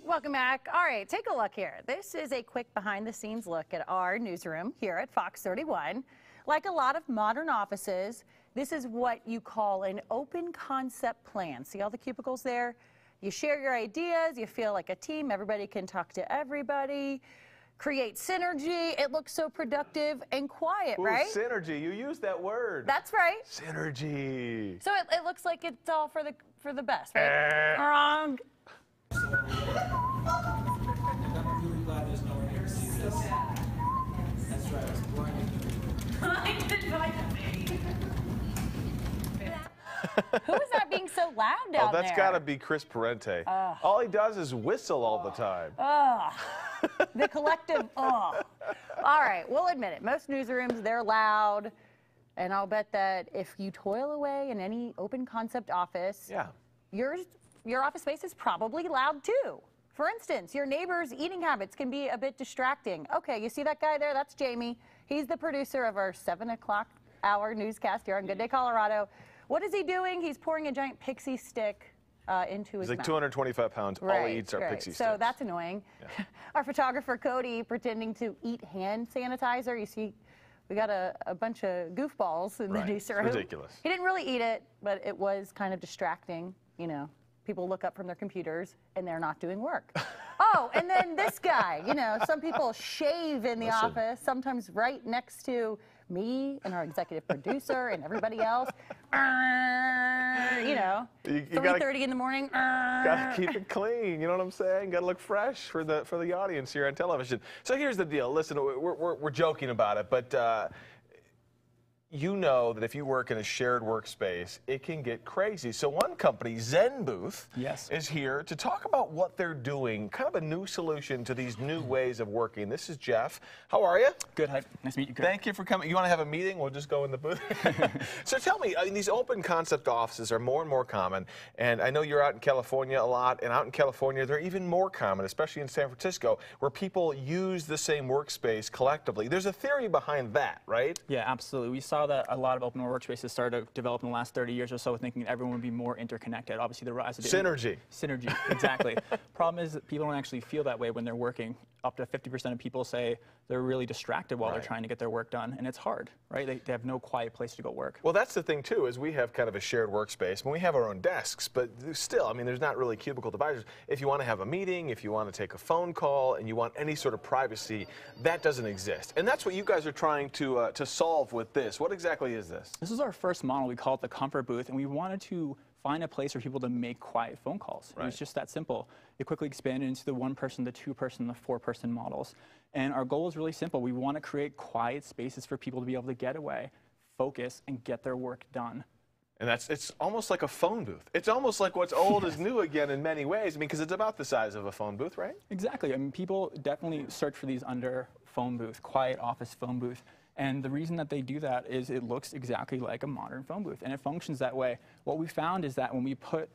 Welcome back. All right, take a look here. This is a quick behind-the-scenes look at our newsroom here at Fox 31. Like a lot of modern offices, this is what you call an open concept plan. See all the cubicles there? You share your ideas, you feel like a team, everybody can talk to everybody, create synergy. It looks so productive and quiet, right? Synergy, you used that word. That's right. Synergy. So it looks like it's all for the best, right? Wrong. I'm really glad there's no one here to see this. That's right, I was born Who is that being so loud down there? Oh, that's got to be Chris Parente. All he does is whistle all the time. The collective, All right, we'll admit it. Most newsrooms, they're loud. And I'll bet that if you toil away in any open concept office, your office space is probably loud too. For instance, your neighbor's eating habits can be a bit distracting. Okay, you see that guy there? That's Jamie. He's the producer of our 7 o'clock hour newscast here on Good Day, Colorado. What is he doing? He's pouring a giant pixie stick into his mouth. He's like 225 pounds. All he eats are pixie sticks. So that's annoying. Yeah. Our photographer, Cody, pretending to eat hand sanitizer. You see, we got a bunch of goofballs in the newsroom. Ridiculous. He didn't really eat it, but it was kind of distracting, you know. People look up from their computers and they're not doing work. Oh, and then this guy, you know, some people shave in the office, sometimes right next to me and our executive producer and everybody else. You know, 3:30 in the morning. Gotta keep it clean. You know what I'm saying? Gotta look fresh for the audience here on television. So here's the deal. Listen, we're joking about it, but. You know that if you work in a shared workspace, it can get crazy. So one company, Zenbooth, is here to talk about what they're doing, kind of a new solution to these new ways of working. This is Jeff. How are you? Good. Hi. Nice to meet you, Kurt. Thank you for coming. You want to have a meeting? We'll just go in the booth. So tell me, these open concept offices are more and more common, and I know you're out in California a lot, and out in California they're even more common, especially in San Francisco, where people use the same workspace collectively. There's a theory behind that, right? Yeah, absolutely. We saw that a lot of open workspaces started to develop in the last 30 years or so, thinking everyone would be more interconnected. Obviously, the rise of synergy. Synergy, exactly. Problem is that people don't actually feel that way when they're working. Up to 50% of people say they're really distracted while they're trying to get their work done, and it's hard, right? They have no quiet place to go work. Well, that's the thing too, is we have kind of a shared workspace. I mean, we have our own desks, but still, I mean, there's not really cubicle dividers. If you want to have a meeting, if you want to take a phone call, and you want any sort of privacy, that doesn't exist. And that's what you guys are trying to solve with this. What exactly is this? This is our first model. We call it the comfort booth, and we wanted to find a place for people to make quiet phone calls. It was just that simple. It quickly expanded into the 1-person, the 2-person, the 4-person models. And our goal is really simple. We want to create quiet spaces for people to be able to get away, focus, and get their work done. And it's almost like a phone booth. It's almost like what's old is new again in many ways. I mean, because it's about the size of a phone booth, right? Exactly. I mean, people definitely search for these under phone booth, quiet office phone booth. And the reason that they do that is it looks exactly like a modern phone booth, and it functions that way. What we found is that when we put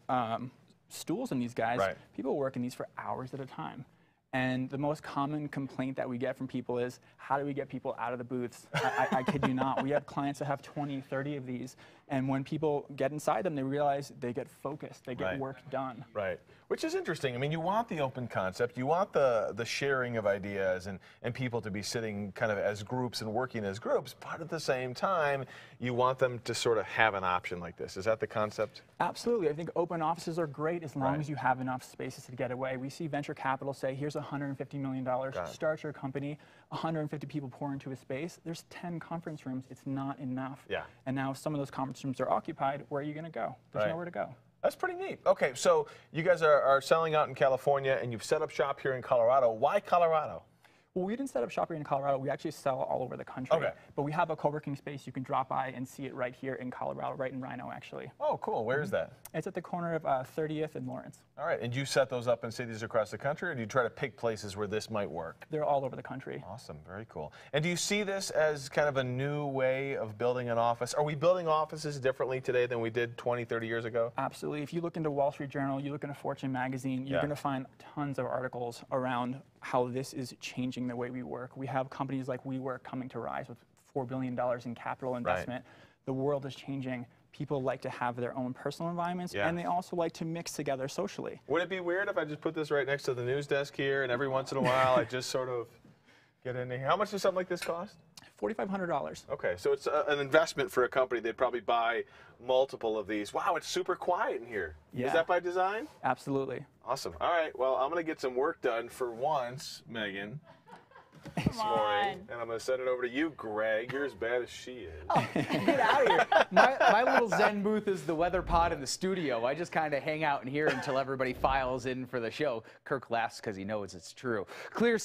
stools in these guys, people work in these for hours at a time. And the most common complaint that we get from people is, how do we get people out of the booths? I kid you not. We have clients that have 20, 30 of these. And when people get inside them, they realize they get focused. They get work done. Right. Which is interesting. I mean, you want the open concept. You want the sharing of ideas and people to be sitting kind of as groups and working as groups. But at the same time, you want them to sort of have an option like this. Is that the concept? Absolutely. I think open offices are great as long as you have enough spaces to get away. We see venture capital say, here's $150 million, start your company, 150 people pour into a space. There's 10 conference rooms. It's not enough. Yeah. And now some of those conference rooms are occupied. Where are you going to go? There's nowhere to go. That's pretty neat. Okay, so you guys are selling out in California, and you've set up shop here in Colorado. Why Colorado? Well, we didn't set up shop here in Colorado. We actually sell all over the country. Okay. But we have a co-working space. You can drop by and see it right here in Colorado, right in Rhino, actually. Oh, cool. Where is that? It's at the corner of 30th and Lawrence. All right. And you set those up in cities across the country, or do you try to pick places where this might work? They're all over the country. Awesome. Very cool. And do you see this as kind of a new way of building an office? Are we building offices differently today than we did 20, 30 years ago? Absolutely. If you look into Wall Street Journal, you look into Fortune magazine, you're going to find tons of articles around how this is changing the way we work. We have companies like WeWork coming to rise with $4 billion in capital investment. The world is changing. People like to have their own personal environments, Yeah. and they also like to mix together socially. Would it be weird if I just put this right next to the news desk here, and every once in a while I just sort of get in here? How much does something like this cost? $4,500. Okay, so it's an investment for a company. They'd probably buy multiple of these. Wow, it's super quiet in here. Yeah. Is that by design? Absolutely. Awesome. All right, well, I'm going to get some work done for once, Megan. Come on. And I'm going to send it over to you, Greg. You're as bad as she is. Get out of here. My little Zen booth is the weather pod in the studio. I just kind of hang out in here until everybody files in for the show. Kirk laughs because he knows it's true. Clear